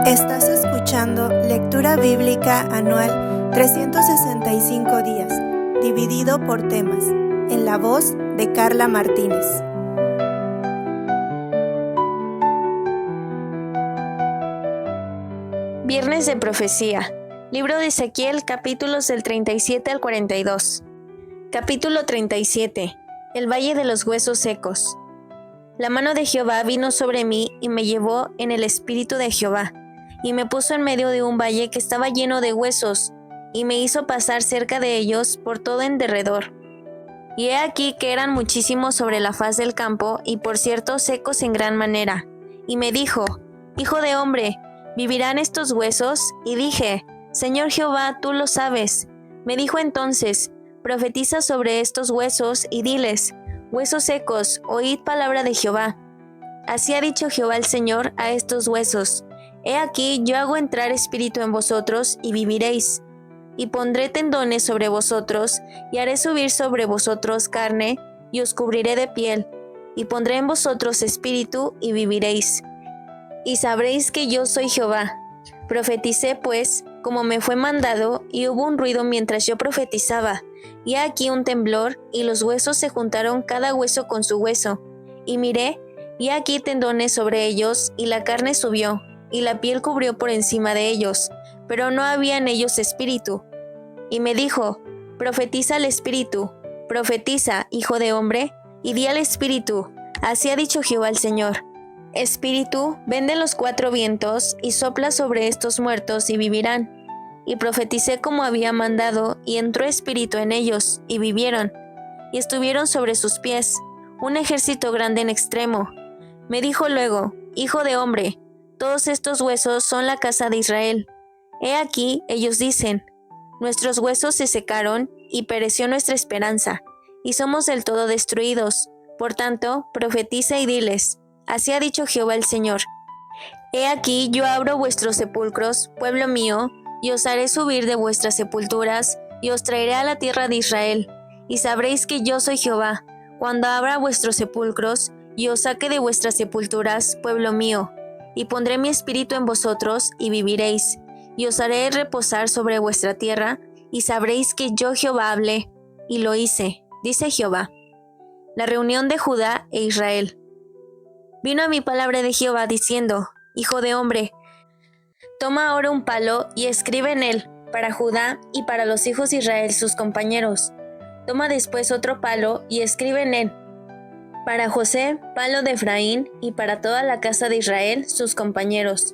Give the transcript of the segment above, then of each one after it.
Estás escuchando Lectura Bíblica Anual 365 días, dividido por temas, en la voz de Carla Martínez. Viernes de Profecía. Libro de Ezequiel, capítulos del 37 al 42. Capítulo 37. El Valle de los Huesos Secos. La mano de Jehová vino sobre mí y me llevó en el espíritu de Jehová, y me puso en medio de un valle que estaba lleno de huesos, y me hizo pasar cerca de ellos por todo en derredor. Y he aquí que eran muchísimos sobre la faz del campo, y por cierto secos en gran manera. Y me dijo: Hijo de hombre, ¿vivirán estos huesos? Y dije: Señor Jehová, tú lo sabes. Me dijo entonces: Profetiza sobre estos huesos y diles: Huesos secos, oíd palabra de Jehová. Así ha dicho Jehová el Señor a estos huesos: He aquí, yo hago entrar espíritu en vosotros y viviréis. Y pondré tendones sobre vosotros, y haré subir sobre vosotros carne, y os cubriré de piel. Y pondré en vosotros espíritu, y viviréis. Y sabréis que yo soy Jehová. Profeticé pues, como me fue mandado, y hubo un ruido mientras yo profetizaba, y aquí un temblor, y los huesos se juntaron cada hueso con su hueso. Y miré, y aquí tendones sobre ellos, y la carne subió, y la piel cubrió por encima de ellos, pero no había en ellos espíritu. Y me dijo: Profetiza al espíritu, profetiza, hijo de hombre, y di al espíritu: Así ha dicho Jehová el Señor. Espíritu, ven de los cuatro vientos, y sopla sobre estos muertos, y vivirán. Y profeticé como había mandado, y entró espíritu en ellos, y vivieron. Y estuvieron sobre sus pies, un ejército grande en extremo. Me dijo luego: Hijo de hombre, todos estos huesos son la casa de Israel. He aquí, ellos dicen: Nuestros huesos se secaron, y pereció nuestra esperanza, y somos del todo destruidos. Por tanto, profetiza y diles: Así ha dicho Jehová el Señor. He aquí, yo abro vuestros sepulcros, pueblo mío, y os haré subir de vuestras sepulturas, y os traeré a la tierra de Israel. Y sabréis que yo soy Jehová, cuando abra vuestros sepulcros, y os saque de vuestras sepulturas, pueblo mío. Y pondré mi espíritu en vosotros, y viviréis. Y os haré reposar sobre vuestra tierra, y sabréis que yo Jehová hablé, y lo hice, dice Jehová. La reunión de Judá e Israel. Vino a mí palabra de Jehová diciendo: Hijo de hombre, toma ahora un palo y escribe en él, para Judá y para los hijos de Israel sus compañeros. Toma después otro palo y escribe en él, para José, palo de Efraín, y para toda la casa de Israel sus compañeros.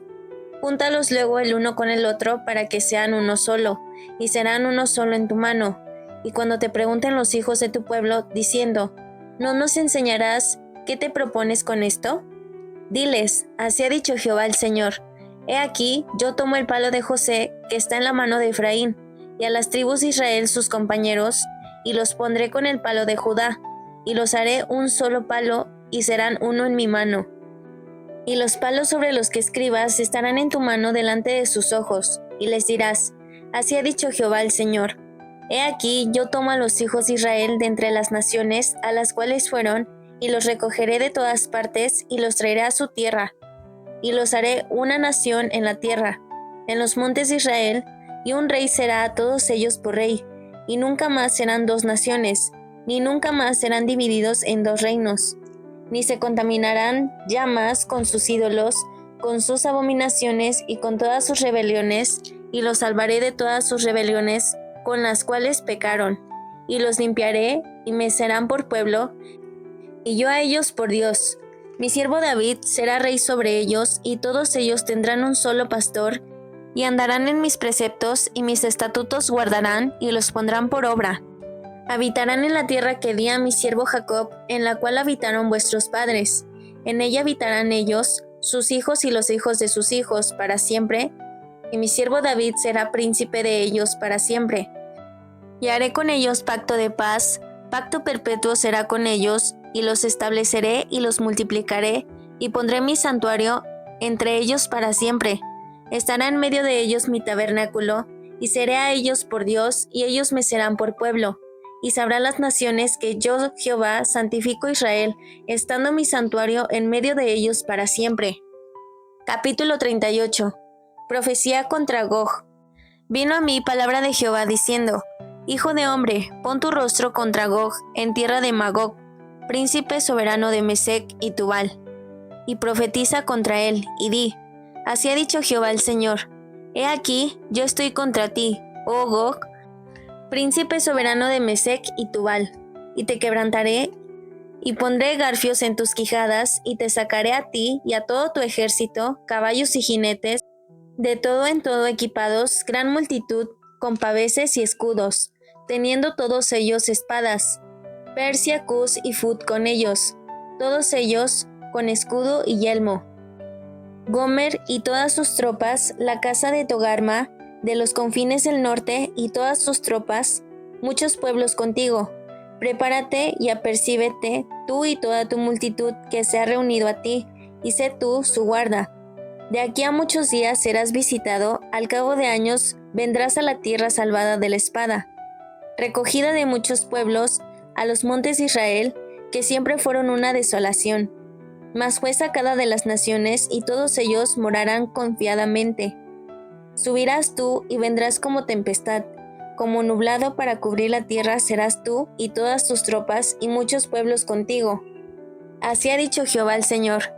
Júntalos luego el uno con el otro para que sean uno solo, y serán uno solo en tu mano. Y cuando te pregunten los hijos de tu pueblo, diciendo: ¿No nos enseñarás qué te propones con esto? Diles: Así ha dicho Jehová el Señor. He aquí, yo tomo el palo de José, que está en la mano de Efraín, y a las tribus de Israel sus compañeros, y los pondré con el palo de Judá, y los haré un solo palo, y serán uno en mi mano. Y los palos sobre los que escribas estarán en tu mano delante de sus ojos, y les dirás: Así ha dicho Jehová el Señor. He aquí, yo tomo a los hijos de Israel de entre las naciones a las cuales fueron, y los recogeré de todas partes, y los traeré a su tierra, y los haré una nación en la tierra, en los montes de Israel, y un rey será a todos ellos por rey, y nunca más serán dos naciones, ni nunca más serán divididos en dos reinos, ni se contaminarán ya más con sus ídolos, con sus abominaciones y con todas sus rebeliones, y los salvaré de todas sus rebeliones con las cuales pecaron, y los limpiaré, y me serán por pueblo, y yo a ellos por Dios. Mi siervo David será rey sobre ellos, y todos ellos tendrán un solo pastor, y andarán en mis preceptos, y mis estatutos guardarán, y los pondrán por obra. Habitarán en la tierra que di a mi siervo Jacob, en la cual habitaron vuestros padres. En ella habitarán ellos, sus hijos y los hijos de sus hijos, para siempre, y mi siervo David será príncipe de ellos para siempre. Y haré con ellos pacto de paz, pacto perpetuo será con ellos, y los estableceré y los multiplicaré, y pondré mi santuario entre ellos para siempre. Estará en medio de ellos mi tabernáculo, y seré a ellos por Dios, y ellos me serán por pueblo. Y sabrán las naciones que yo, Jehová, santifico a Israel, estando mi santuario en medio de ellos para siempre. Capítulo 38. Profecía contra Gog. Vino a mí palabra de Jehová diciendo: Hijo de hombre, pon tu rostro contra Gog en tierra de Magog, príncipe soberano de Mesec y Tubal, y profetiza contra él, y di: Así ha dicho Jehová el Señor: He aquí, yo estoy contra ti, oh Gog, príncipe soberano de Mesec y Tubal, y te quebrantaré, y pondré garfios en tus quijadas, y te sacaré a ti y a todo tu ejército, caballos y jinetes, de todo en todo equipados, gran multitud, con paveses y escudos, teniendo todos ellos espadas, Persia, Cus y Fut con ellos, todos ellos con escudo y yelmo. Gomer y todas sus tropas, la casa de Togarma, de los confines del norte y todas sus tropas, muchos pueblos contigo. Prepárate y apercíbete, tú y toda tu multitud que se ha reunido a ti, y sé tú su guarda. De aquí a muchos días serás visitado, al cabo de años vendrás a la tierra salvada de la espada, recogida de muchos pueblos, a los montes de Israel, que siempre fueron una desolación. Mas fue sacada de las naciones, y todos ellos morarán confiadamente. Subirás tú y vendrás como tempestad, como nublado para cubrir la tierra serás tú y todas tus tropas y muchos pueblos contigo. Así ha dicho Jehová el Señor: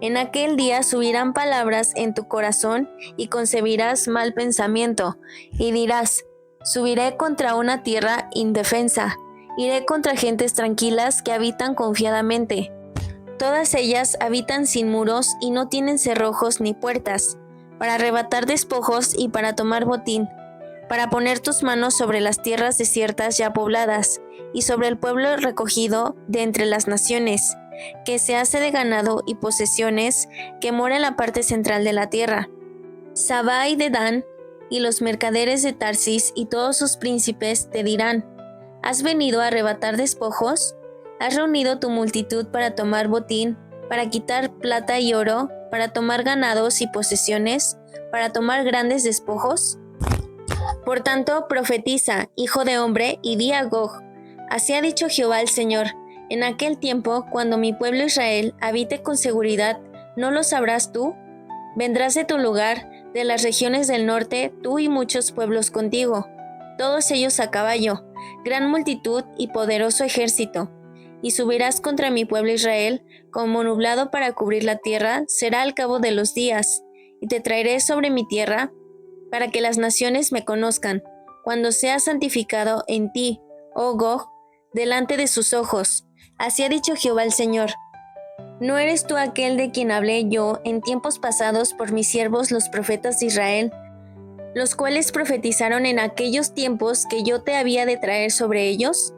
En aquel día subirán palabras en tu corazón y concebirás mal pensamiento, y dirás: Subiré contra una tierra indefensa, iré contra gentes tranquilas que habitan confiadamente. Todas ellas habitan sin muros y no tienen cerrojos ni puertas, para arrebatar despojos y para tomar botín, para poner tus manos sobre las tierras desiertas ya pobladas, y sobre el pueblo recogido de entre las naciones, que se hace de ganado y posesiones, que mora en la parte central de la tierra. Sabá y Dedán, y los mercaderes de Tarsis y todos sus príncipes te dirán: ¿Has venido a arrebatar despojos? ¿Has reunido tu multitud para tomar botín, para quitar plata y oro, para tomar ganados y posesiones, para tomar grandes despojos? Por tanto, profetiza, hijo de hombre, y di a Gog: Así ha dicho Jehová el Señor: En aquel tiempo, cuando mi pueblo Israel habite con seguridad, ¿no lo sabrás tú? Vendrás de tu lugar, de las regiones del norte, tú y muchos pueblos contigo, todos ellos a caballo, gran multitud y poderoso ejército. Y subirás contra mi pueblo Israel, como nublado para cubrir la tierra, será al cabo de los días, y te traeré sobre mi tierra, para que las naciones me conozcan, cuando sea santificado en ti, oh Gog, delante de sus ojos. Así ha dicho Jehová el Señor: ¿No eres tú aquel de quien hablé yo en tiempos pasados por mis siervos los profetas de Israel, los cuales profetizaron en aquellos tiempos que yo te había de traer sobre ellos?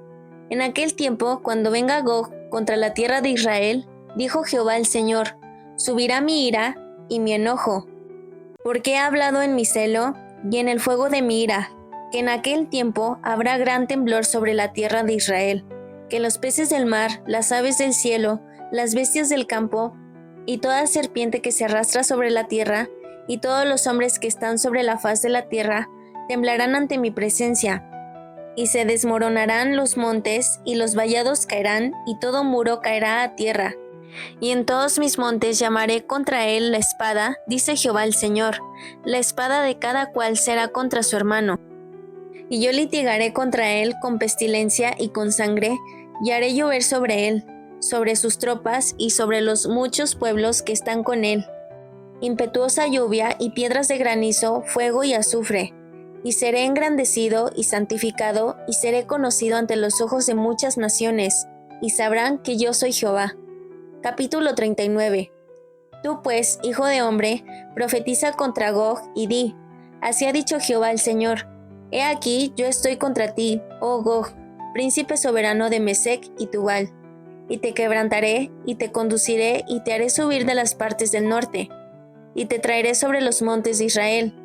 En aquel tiempo, cuando venga Gog contra la tierra de Israel, dijo Jehová el Señor, subirá mi ira y mi enojo, porque he hablado en mi celo y en el fuego de mi ira, que en aquel tiempo habrá gran temblor sobre la tierra de Israel, que los peces del mar, las aves del cielo, las bestias del campo, y toda serpiente que se arrastra sobre la tierra, y todos los hombres que están sobre la faz de la tierra, temblarán ante mi presencia, y se desmoronarán los montes, y los vallados caerán, y todo muro caerá a tierra. Y en todos mis montes llamaré contra él la espada, dice Jehová el Señor, la espada de cada cual será contra su hermano. Y yo litigaré contra él con pestilencia y con sangre, y haré llover sobre él, sobre sus tropas y sobre los muchos pueblos que están con él, impetuosa lluvia y piedras de granizo, fuego y azufre. Y seré engrandecido y santificado, y seré conocido ante los ojos de muchas naciones, y sabrán que yo soy Jehová. Capítulo 39. Tú pues, hijo de hombre, profetiza contra Gog y di: Así ha dicho Jehová el Señor: He aquí, yo estoy contra ti, oh Gog, príncipe soberano de Mesec y Tubal, y te quebrantaré, y te conduciré, y te haré subir de las partes del norte, y te traeré sobre los montes de Israel,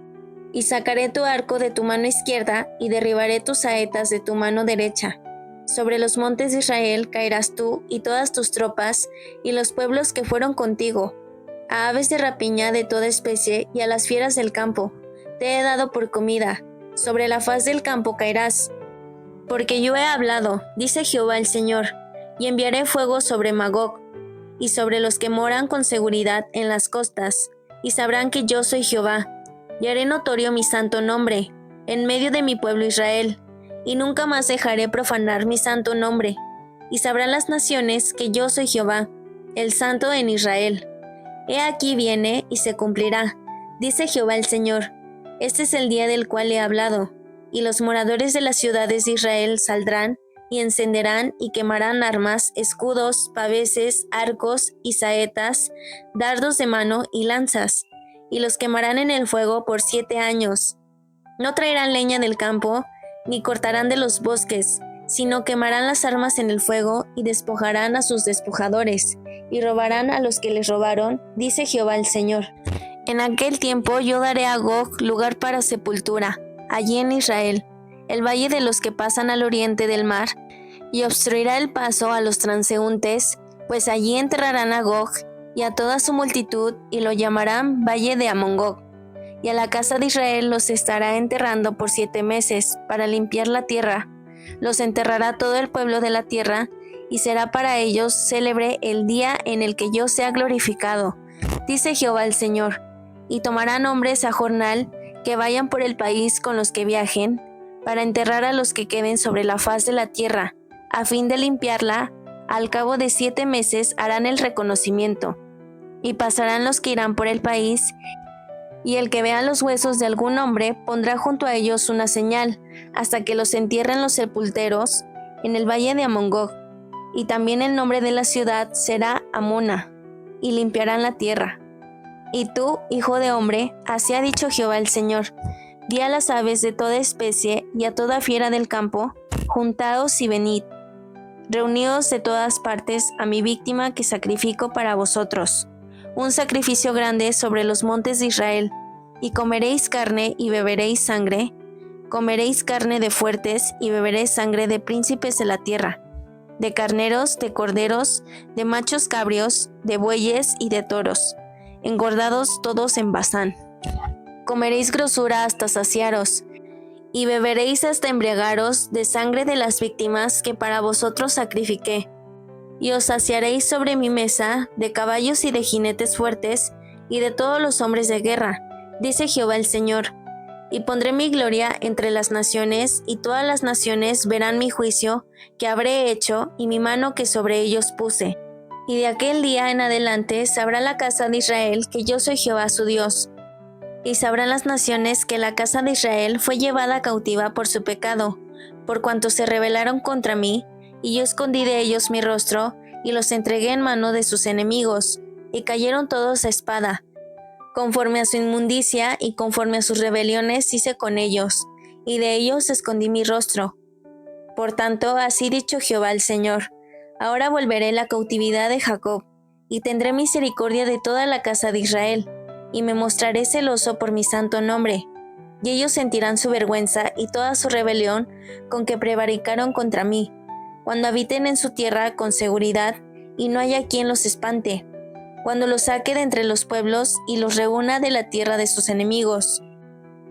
y sacaré tu arco de tu mano izquierda, y derribaré tus saetas de tu mano derecha. Sobre los montes de Israel caerás tú y todas tus tropas, y los pueblos que fueron contigo, a aves de rapiña de toda especie, y a las fieras del campo. Te he dado por comida, sobre la faz del campo caerás. Porque yo he hablado, dice Jehová el Señor, y enviaré fuego sobre Magog, y sobre los que moran con seguridad en las costas, y sabrán que yo soy Jehová. y haré notorio mi santo nombre en medio de mi pueblo Israel, y nunca más dejaré profanar mi santo nombre. Y sabrán las naciones que yo soy Jehová, el Santo en Israel. He aquí viene y se cumplirá, dice Jehová el Señor. Este es el día del cual he hablado, y los moradores de las ciudades de Israel saldrán y encenderán y quemarán armas, escudos, paveses, arcos y saetas, dardos de mano y lanzas, y los quemarán en el fuego por 7 años. No traerán leña del campo, ni cortarán de los bosques, sino quemarán las armas en el fuego y despojarán a sus despojadores, y robarán a los que les robaron, dice Jehová el Señor. En aquel tiempo yo daré a Gog lugar para sepultura, allí en Israel, el valle de los que pasan al oriente del mar, y obstruirá el paso a los transeúntes, pues allí enterrarán a Gog y a toda su multitud, y lo llamarán Valle de Amón-Gog. Y a la casa de Israel los estará enterrando por 7 meses, para limpiar la tierra. Los enterrará todo el pueblo de la tierra, y será para ellos célebre el día en el que yo sea glorificado, dice Jehová el Señor. Y tomarán hombres a jornal que vayan por el país con los que viajen, para enterrar a los que queden sobre la faz de la tierra, a fin de limpiarla. Al cabo de 7 meses harán el reconocimiento, y pasarán los que irán por el país, y el que vea los huesos de algún hombre pondrá junto a ellos una señal, hasta que los entierren los sepulteros en el valle de Amón-Gog. Y también el nombre de la ciudad será Amona, y limpiarán la tierra. Y tú, hijo de hombre, así ha dicho Jehová el Señor: di a las aves de toda especie y a toda fiera del campo: juntaos y venid, reuníos de todas partes a mi víctima que sacrifico para vosotros, un sacrificio grande sobre los montes de Israel, y comeréis carne y beberéis sangre, comeréis carne de fuertes y beberéis sangre de príncipes de la tierra, de carneros, de corderos, de machos cabrios, de bueyes y de toros, engordados todos en Basán. Comeréis grosura hasta saciaros, y beberéis hasta embriagaros de sangre de las víctimas que para vosotros sacrifiqué. Y os saciaréis sobre mi mesa de caballos y de jinetes fuertes y de todos los hombres de guerra, dice Jehová el Señor. Y pondré mi gloria entre las naciones, y todas las naciones verán mi juicio que habré hecho y mi mano que sobre ellos puse. Y de aquel día en adelante sabrá la casa de Israel que yo soy Jehová su Dios. Y sabrán las naciones que la casa de Israel fue llevada cautiva por su pecado, por cuanto se rebelaron contra mí, y yo escondí de ellos mi rostro, y los entregué en mano de sus enemigos, y cayeron todos a espada. Conforme a su inmundicia y conforme a sus rebeliones hice con ellos, y de ellos escondí mi rostro. Por tanto, así dicho Jehová el Señor: ahora volveré la cautividad de Jacob, y tendré misericordia de toda la casa de Israel, y me mostraré celoso por mi santo nombre. Y ellos sentirán su vergüenza y toda su rebelión con que prevaricaron contra mí, cuando habiten en su tierra con seguridad, y no haya quien los espante, cuando los saque de entre los pueblos y los reúna de la tierra de sus enemigos,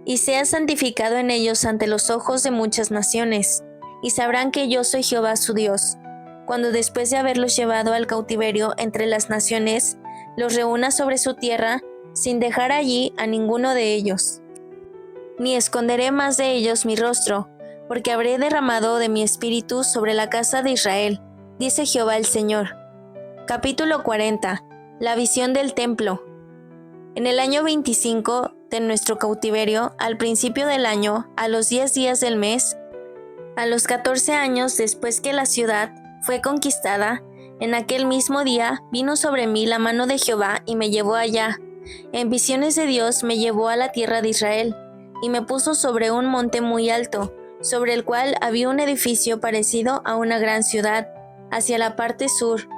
y sea santificado en ellos ante los ojos de muchas naciones, y sabrán que yo soy Jehová su Dios, cuando después de haberlos llevado al cautiverio entre las naciones, los reúna sobre su tierra, sin dejar allí a ninguno de ellos. Ni esconderé más de ellos mi rostro, porque habré derramado de mi espíritu sobre la casa de Israel, dice Jehová el Señor. Capítulo 40. La visión del templo. En el año 25 de nuestro cautiverio, al principio del año, a los 10 días del mes, a los 14 años después que la ciudad fue conquistada, en aquel mismo día vino sobre mí la mano de Jehová y me llevó allá. En visiones de Dios me llevó a la tierra de Israel, y me puso sobre un monte muy alto, sobre el cual había un edificio parecido a una gran ciudad, hacia la parte sur.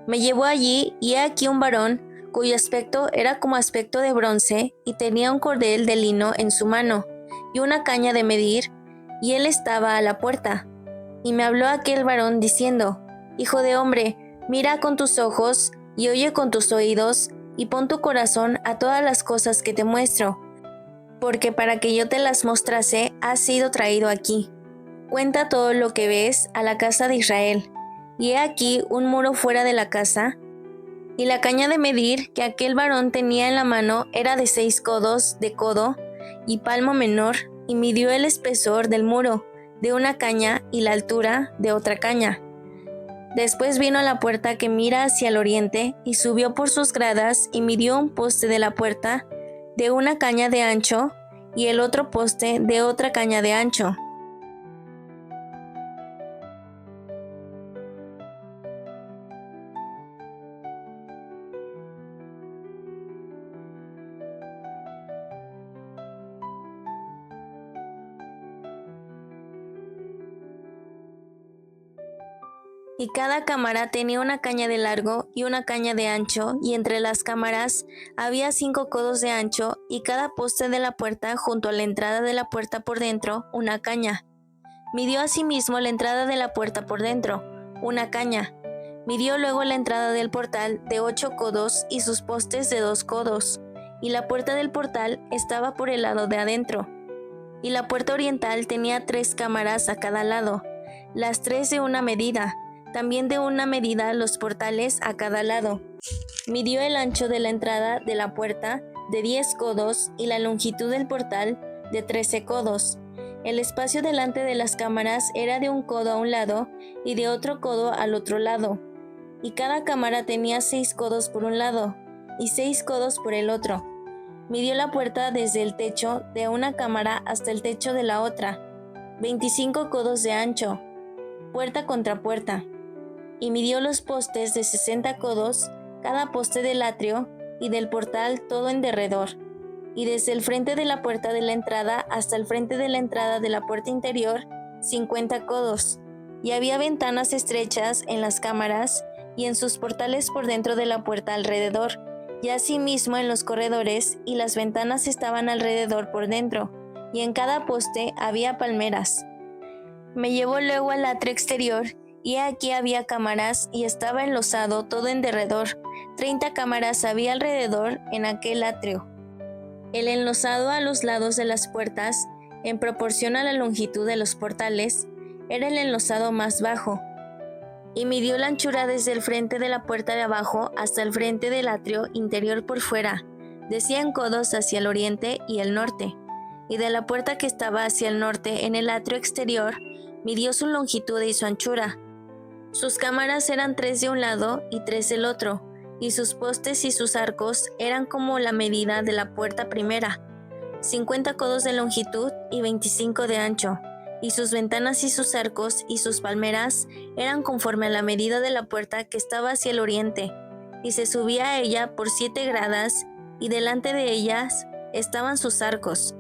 Me llevó allí, y he aquí un varón, cuyo aspecto era como aspecto de bronce, y tenía un cordel de lino en su mano, y una caña de medir, y él estaba a la puerta. Y me habló aquel varón diciendo: Hijo de hombre, mira con tus ojos, y oye con tus oídos, y pon tu corazón a todas las cosas que te muestro, porque para que yo te las mostrase has sido traído aquí. Cuenta todo lo que ves a la casa de Israel. Y he aquí un muro fuera de la casa, Y la caña de medir que aquel varón tenía en la mano era de 6 codos de codo y palmo menor, y midió el espesor del muro de una caña y la altura de otra caña. Después vino a la puerta que mira hacia el oriente, y subió por sus gradas, y midió un poste de la puerta de una caña de ancho, y el otro poste de otra caña de ancho. Y cada cámara tenía una caña de largo y una caña de ancho, y entre las cámaras había 5 codos de ancho, y cada poste de la puerta junto a la entrada de la puerta por dentro una caña. Midió asimismo la entrada de la puerta por dentro, una caña. Midió luego la entrada del portal de 8 codos y sus postes de 2 codos, y la puerta del portal estaba por el lado de adentro. Y la puerta oriental tenía 3 cámaras a cada lado, las 3 de una medida. También de una medida los portales a cada lado. Midió el ancho de la entrada de la puerta de 10 codos y la longitud del portal de 13 codos. El espacio delante de las cámaras era de 1 codo a un lado y de otro codo al otro lado. Y cada cámara tenía 6 codos por un lado y 6 codos por el otro. Midió la puerta desde el techo de una cámara hasta el techo de la otra, 25 codos de ancho, puerta contra puerta. Y midió los postes de 60 codos, cada poste del atrio y del portal todo en derredor, y desde el frente de la puerta de la entrada hasta el frente de la entrada de la puerta interior, 50 codos. Y había ventanas estrechas en las cámaras y en sus portales por dentro de la puerta alrededor, y asimismo en los corredores, y las ventanas estaban alrededor por dentro, y en cada poste había palmeras. Me llevó luego al atrio exterior, y aquí había cámaras, y estaba enlosado todo en derredor. 30 cámaras había alrededor en aquel atrio. El enlosado a los lados de las puertas, en proporción a la longitud de los portales, era el enlosado más bajo. Y midió la anchura desde el frente de la puerta de abajo hasta el frente del atrio interior por fuera, de 100 codos hacia el oriente y el norte. Y de la puerta que estaba hacia el norte en el atrio exterior, midió su longitud y su anchura. Sus cámaras eran 3 de un lado y 3 del otro, y sus postes y sus arcos eran como la medida de la puerta primera, 50 codos de longitud y 25 de ancho, y sus ventanas y sus arcos y sus palmeras eran conforme a la medida de la puerta que estaba hacia el oriente, y se subía a ella por 7 gradas, y delante de ellas estaban sus arcos.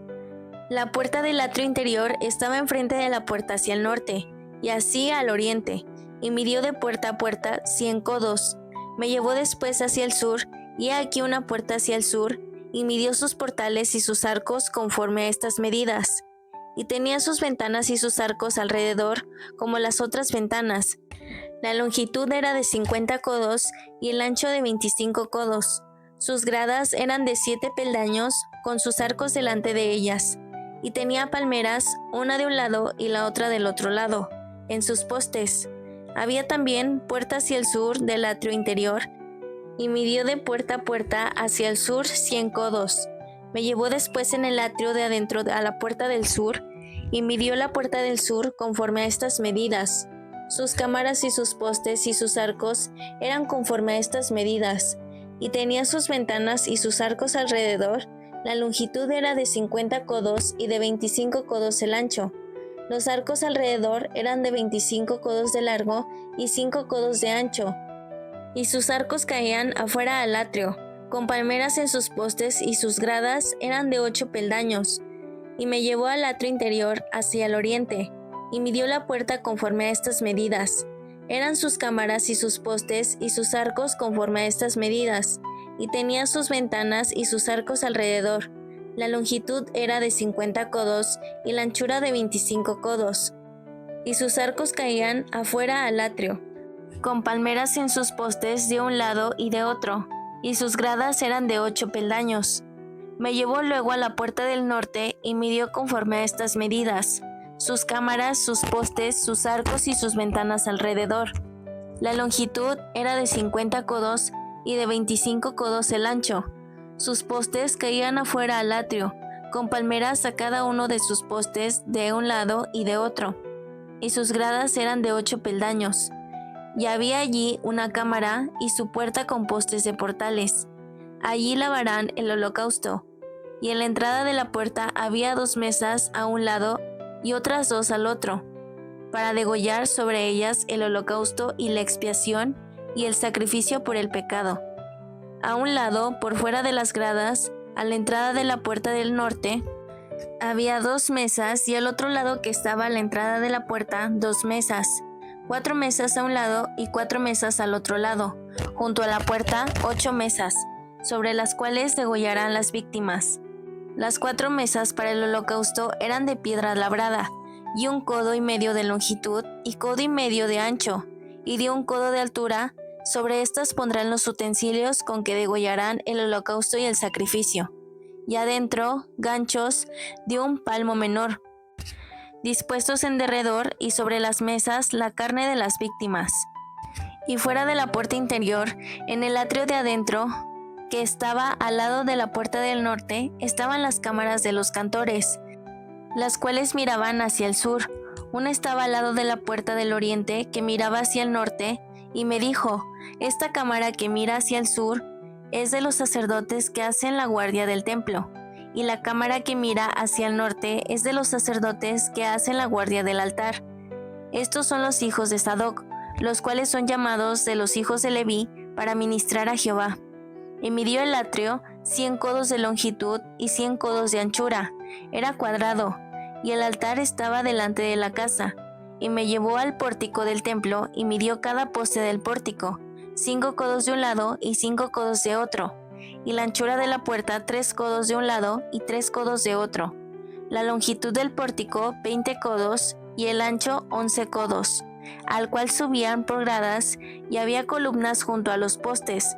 La puerta del atrio interior estaba enfrente de la puerta hacia el norte, y así al oriente, y midió de puerta a puerta 100 codos. Me llevó después hacia el sur, y he aquí una puerta hacia el sur, y midió sus portales y sus arcos conforme a estas medidas. Y tenía sus ventanas y sus arcos alrededor, como las otras ventanas. La longitud era de 50 codos, y el ancho de 25 codos. Sus gradas eran de 7 peldaños, con sus arcos delante de ellas. Y tenía palmeras, una de un lado y la otra del otro lado, en sus postes. Había también puerta hacia el sur del atrio interior, y midió de puerta a puerta hacia el sur 100 codos. Me llevó después en el atrio de adentro a la puerta del sur, y midió la puerta del sur conforme a estas medidas. Sus cámaras y sus postes y sus arcos eran conforme a estas medidas, y tenía sus ventanas y sus arcos alrededor. La longitud era de 50 codos y de 25 codos el ancho. Los arcos alrededor eran de 25 codos de largo y 5 codos de ancho, y sus arcos caían afuera al atrio, con palmeras en sus postes, y sus gradas eran de 8 peldaños. Y me llevó al atrio interior hacia el oriente, y midió la puerta conforme a estas medidas. Eran sus cámaras y sus postes y sus arcos conforme a estas medidas, y tenía sus ventanas y sus arcos alrededor. La longitud era de 50 codos y la anchura de 25 codos, y sus arcos caían afuera al atrio, con palmeras en sus postes de un lado y de otro, y sus gradas eran de 8 peldaños. Me llevó luego a la puerta del norte y midió conforme a estas medidas, sus cámaras, sus postes, sus arcos y sus ventanas alrededor. La longitud era de 50 codos y de 25 codos el ancho. Sus postes caían afuera al atrio, con palmeras a cada uno de sus postes de un lado y de otro, y sus gradas eran de 8 peldaños. Y había allí una cámara y su puerta con postes de portales. Allí lavarán el holocausto. Y en la entrada de la puerta había 2 mesas a un lado y otras 2 al otro, para degollar sobre ellas el holocausto y la expiación y el sacrificio por el pecado. A un lado, por fuera de las gradas, a la entrada de la puerta del norte, había 2 mesas y al otro lado que estaba a la entrada de la puerta 2 mesas, 4 mesas a un lado y 4 mesas al otro lado, junto a la puerta 8 mesas, sobre las cuales degollarán las víctimas. Las 4 mesas para el holocausto eran de piedra labrada, y 1 codo y medio de longitud y codo y medio de ancho, y de 1 codo de altura. Sobre estas pondrán los utensilios con que degollarán el holocausto y el sacrificio, y adentro ganchos de 1 palmo menor, dispuestos en derredor, y sobre las mesas la carne de las víctimas. Y fuera de la puerta interior, en el atrio de adentro, que estaba al lado de la puerta del norte, estaban las cámaras de los cantores, las cuales miraban hacia el sur. Una estaba al lado de la puerta del oriente, que miraba hacia el norte, y me dijo: esta cámara que mira hacia el sur es de los sacerdotes que hacen la guardia del templo, y la cámara que mira hacia el norte es de los sacerdotes que hacen la guardia del altar. Estos son los hijos de Sadoc, los cuales son llamados de los hijos de Leví para ministrar a Jehová. Y midió el atrio 100 codos de longitud y 100 codos de anchura, era cuadrado, y el altar estaba delante de la casa. Y me llevó al pórtico del templo y midió cada poste del pórtico, 5 codos de un lado y 5 codos de otro, y la anchura de la puerta 3 codos de un lado y 3 codos de otro. La longitud del pórtico 20 codos y el ancho 11 codos, al cual subían por gradas, y había columnas junto a los postes,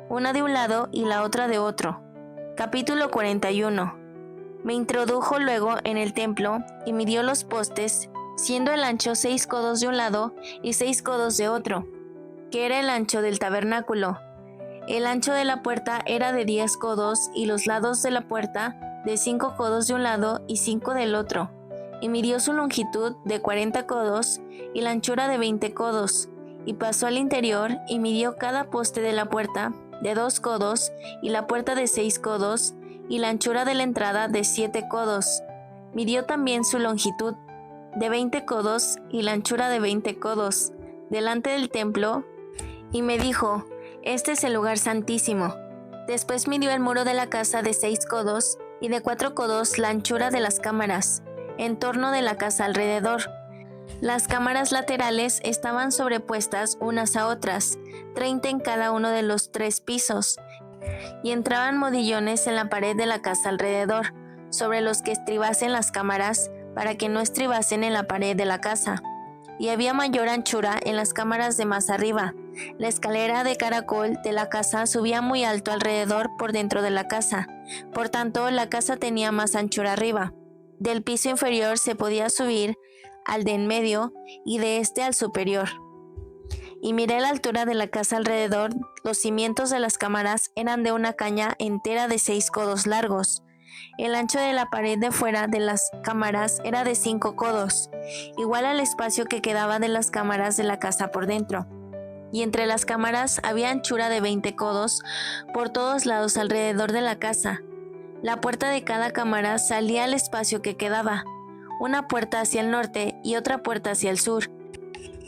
una de un lado y la otra de otro. Capítulo 41. Me introdujo luego en el templo y midió los postes, siendo el ancho 6 codos de un lado y 6 codos de otro, que era el ancho del tabernáculo. El ancho de la puerta era de 10 codos y los lados de la puerta de 5 codos de un lado y 5 del otro, y midió su longitud de 40 codos y la anchura de 20 codos, y pasó al interior y midió cada poste de la puerta de 2 codos y la puerta de 6 codos y la anchura de la entrada de 7 codos. Midió también su longitud de 20 codos y la anchura de 20 codos, delante del templo, y me dijo: este es el lugar santísimo. Después midió el muro de la casa de 6 codos y de 4 codos la anchura de las cámaras, en torno de la casa alrededor. Las cámaras laterales estaban sobrepuestas unas a otras, 30 en cada uno de los 3 pisos, y entraban modillones en la pared de la casa alrededor, sobre los que estribasen las cámaras, para que no estribasen en la pared de la casa. Y había mayor anchura en las cámaras de más arriba. La escalera de caracol de la casa subía muy alto alrededor por dentro de la casa, por tanto la casa tenía más anchura arriba. Del piso inferior se podía subir al de en medio y de este al superior. Y miré la altura de la casa alrededor. Los cimientos de las cámaras eran de una caña entera de 6 codos largos. El ancho de la pared de fuera de las cámaras era de 5 codos, igual al espacio que quedaba de las cámaras de la casa por dentro. Y entre las cámaras había anchura de 20 codos por todos lados alrededor de la casa. La puerta de cada cámara salía al espacio que quedaba, una puerta hacia el norte y otra puerta hacia el sur,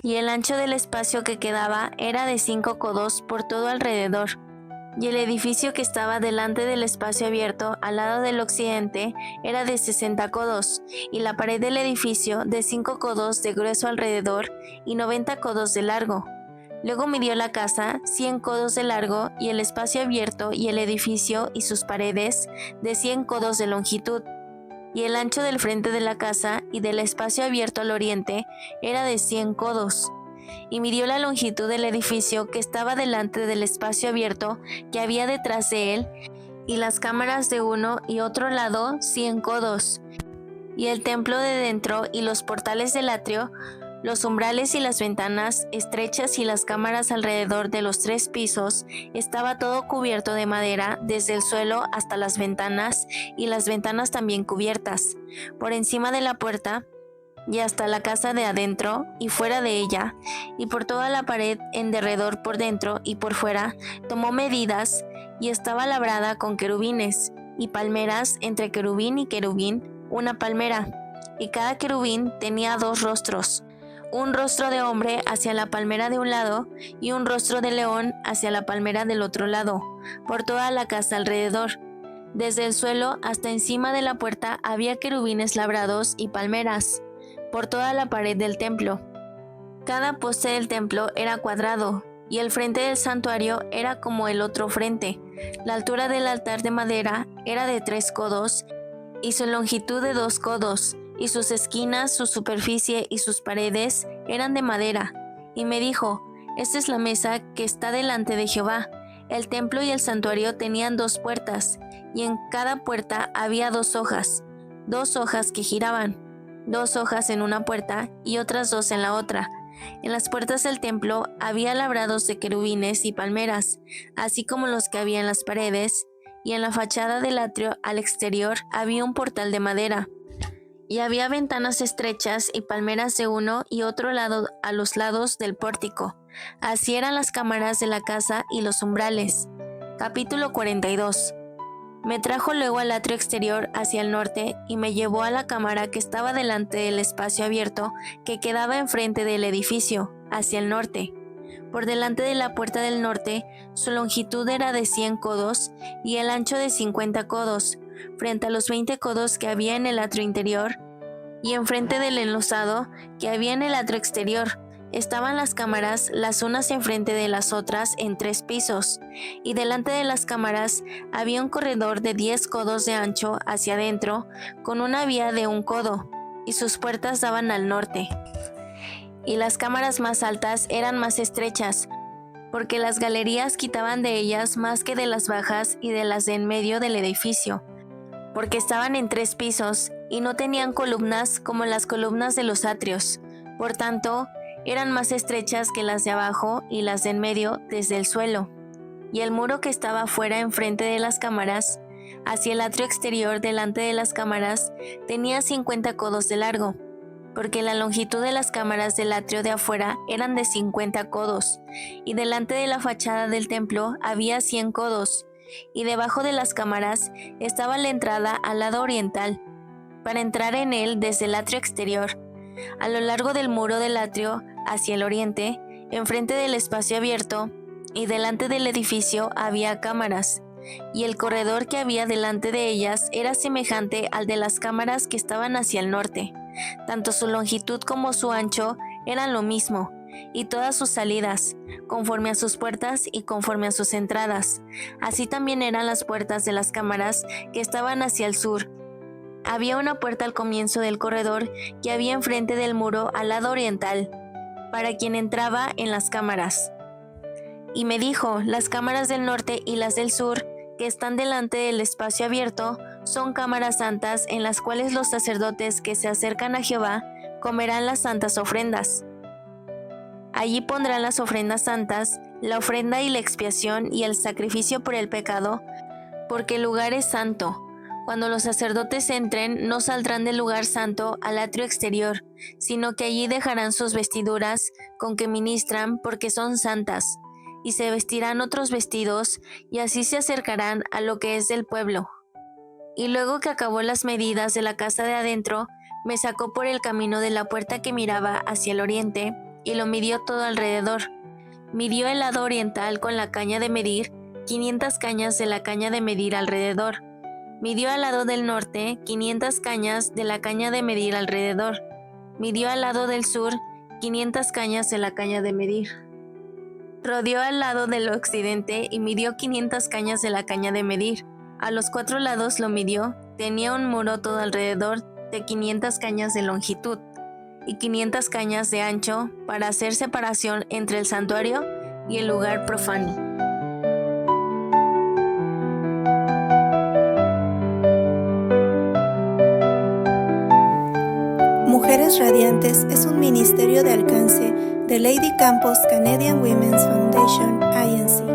y el ancho del espacio que quedaba era de 5 codos por todo alrededor. Y el edificio que estaba delante del espacio abierto al lado del occidente era de 60 codos, y la pared del edificio de 5 codos de grueso alrededor y 90 codos de largo. Luego midió la casa 100 codos de largo, y el espacio abierto y el edificio y sus paredes de 100 codos de longitud. Y el ancho del frente de la casa y del espacio abierto al oriente era de 100 codos. Y midió la longitud del edificio que estaba delante del espacio abierto que había detrás de él, y las cámaras de uno y otro lado 100 codos. Y el templo de dentro y los portales del atrio Los umbrales y las ventanas estrechas y las cámaras alrededor de los 3 pisos estaba todo cubierto de madera desde el suelo hasta las ventanas y las ventanas también cubiertas. Por encima de la puerta y hasta la casa de adentro y fuera de ella, y por toda la pared en derredor por dentro y por fuera, tomó medidas y estaba labrada con querubines y palmeras entre querubín y querubín, una palmera, y cada querubín tenía 2 rostros, un rostro de hombre hacia la palmera de un lado y un rostro de león hacia la palmera del otro lado, por toda la casa alrededor. Desde el suelo hasta encima de la puerta había querubines labrados y palmeras por toda la pared del templo. Cada poste del templo era cuadrado, y el frente del santuario era como el otro frente. La altura del altar de madera era de 3 codos, y su longitud de 2 codos, y sus esquinas, su superficie y sus paredes eran de madera. Y me dijo: esta es la mesa que está delante de Jehová. El templo y el santuario tenían 2 puertas, y en cada puerta había 2 hojas que giraban, 2 hojas en una puerta y otras 2 en la otra. En las puertas del templo había labrados de querubines y palmeras, así como los que había en las paredes, y en la fachada del atrio al exterior había un portal de madera. Y había ventanas estrechas y palmeras de uno y otro lado a los lados del pórtico. Así eran las cámaras de la casa y los umbrales. Capítulo 42. Me trajo luego al atrio exterior hacia el norte y me llevó a la cámara que estaba delante del espacio abierto que quedaba enfrente del edificio, hacia el norte. Por delante de la puerta del norte, su longitud era de 100 codos y el ancho de 50 codos, frente a los 20 codos que había en el atrio interior, y enfrente del enlosado que había en el atrio exterior. Estaban las cámaras las unas enfrente de las otras en 3 pisos, y delante de las cámaras había un corredor de 10 codos de ancho hacia adentro, con una vía de 1 codo, y sus puertas daban al norte. Y las cámaras más altas eran más estrechas, porque las galerías quitaban de ellas más que de las bajas y de las de en medio del edificio, porque estaban en 3 pisos, y no tenían columnas como las columnas de los atrios. Por tanto, eran más estrechas que las de abajo y las de en medio desde el suelo. Y el muro que estaba fuera enfrente de las cámaras, hacia el atrio exterior delante de las cámaras, tenía 50 codos de largo, porque la longitud de las cámaras del atrio de afuera eran de 50 codos, y delante de la fachada del templo había 100 codos, y debajo de las cámaras estaba la entrada al lado oriental, para entrar en él desde el atrio exterior. A lo largo del muro del atrio, hacia el oriente, enfrente del espacio abierto y delante del edificio había cámaras, y el corredor que había delante de ellas era semejante al de las cámaras que estaban hacia el norte. Tanto su longitud como su ancho eran lo mismo, y todas sus salidas, conforme a sus puertas y conforme a sus entradas. Así también eran las puertas de las cámaras que estaban hacia el sur. Había una puerta al comienzo del corredor que había enfrente del muro al lado oriental, para quien entraba en las cámaras. Y me dijo: las cámaras del norte y las del sur, que están delante del espacio abierto, son cámaras santas en las cuales los sacerdotes que se acercan a Jehová comerán las santas ofrendas. Allí pondrán las ofrendas santas, la ofrenda y la expiación y el sacrificio por el pecado, porque el lugar es santo. Cuando los sacerdotes entren, no saldrán del lugar santo al atrio exterior, sino que allí dejarán sus vestiduras con que ministran, porque son santas, y se vestirán otros vestidos, y así se acercarán a lo que es del pueblo. Y luego que acabó las medidas de la casa de adentro, me sacó por el camino de la puerta que miraba hacia el oriente, y lo midió todo alrededor. Midió el lado oriental con la caña de medir, 500 cañas de la caña de medir alrededor. Midió al lado del norte 500 cañas de la caña de medir alrededor. Midió al lado del sur 500 cañas de la caña de medir. Rodeó al lado del occidente y midió 500 cañas de la caña de medir. A los 4 lados lo midió. Tenía un muro todo alrededor de 500 cañas de longitud y 500 cañas de ancho para hacer separación entre el santuario y el lugar profano. Mujeres Mujeres Radiantes es un ministerio de alcance de Lady Campos Canadian Women's Foundation, Inc.